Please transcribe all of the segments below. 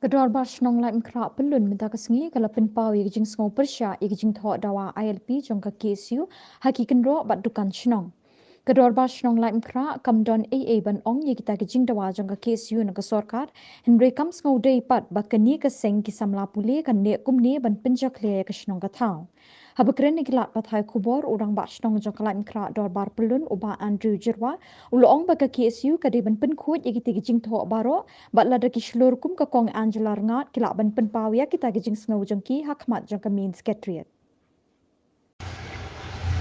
Kedua bas nong lai mkra pelun minta kesengi kalau penpau yang jing sengau persya yang jing thok dawa ILP jong ke KSU haki kenro bat dukan shnong. Kedua bas nong lai mkra kam don AA ban ong yang kita ke jing dawa jong ke KSU na ke sorkat henry kam sengau day pat bat keni keseng kisam lapuli kan ne kumni ban penjak le ke shnong ke thau. Habakren ni kilat pathai kubor urang bas nong jong ke lai mkra dor bar pelun uba Andrew Jirwa uloong ba ke KSU kadi ban penkhut yang kita ke jing thok baro bat lada ki shlur kum ka kong Angela Rengat kila ban penpau ya kita gijing sengau jengki hakmat jeng kemin sekretariat.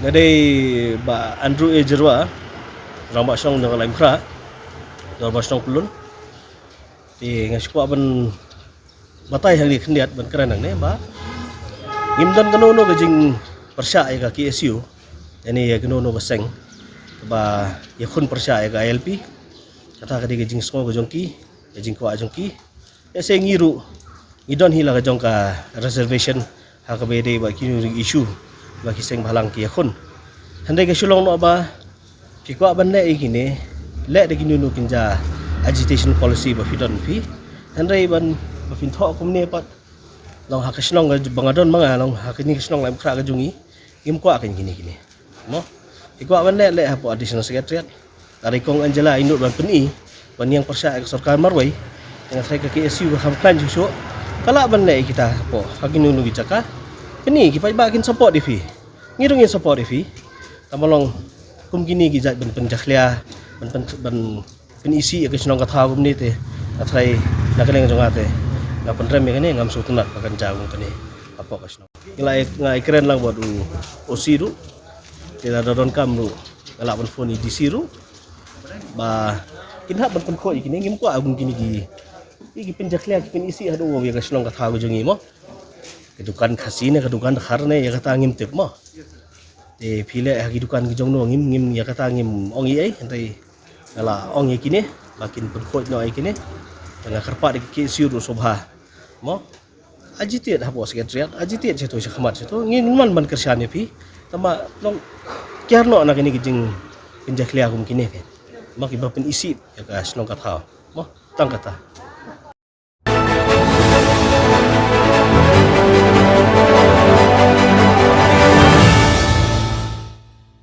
Ngadai ba Andrew A. Jirwa rambak syong dengan lain kra dor basong pelun ti ngasku ban batai hang ni kendiat ban keranang ne ba ngimdan kanono gajing persya ya ka KSU ini ya kanono baseng ba ya khun persya ya ka ILP kata ka gajing sngo gajongki gajing ko ajongki ya se ngiru ngidon hila gajong ka reservation ha ka bede ba kinu issue ba kiseng balang ki khun handai ka sulong no ba ki ko ban le ikine le de kinu no kinja agitation policy ba fidon fi handai ban ba fin tho kum ne pat long ha ka snong ga bangadon manga long ha ka ni snong lai khra ga jungi im ko akan kini mo ki ko ban le ha po additional secretariat dari kong Angela induk ban peni ban yang persya ka sarkar marwai dengan saya ke KSU ham plan juso kala ban le kita po ha kinu no gicaka kini ki pa bakin support difi ngirungin support difi tamalong kum kini gijat ban penjaklia ban penisi ke snong ka thaw ni te athai nakaleng jongate na penrem ni ngam sutunat pakan jagung tani apa ka snong ngai keren lang buat osiru tila dodon kam ru kala ban phone di siru ba kinha ban pen ko ikini ngim ko agun kini gi iki penjaklia ki penisi adu wa ka snong ka thaw jongi mo kedukan khasine kedukan kharne ya kata ngim tip mo te phile ha kedukan ki jongno ngim ya kata ngim ongi ai entai ala ongi kini makin perkhot no ai kini tengah kerpa di KSU ru sobha mo ajitit ha bos sekretariat ajitit ceto khmat ceto ngin man ban kersyane pi tama long kiarno na kini gijing penjaklia kum kini ke mak iba pen isi ya ka snong ka thaw mo tang kata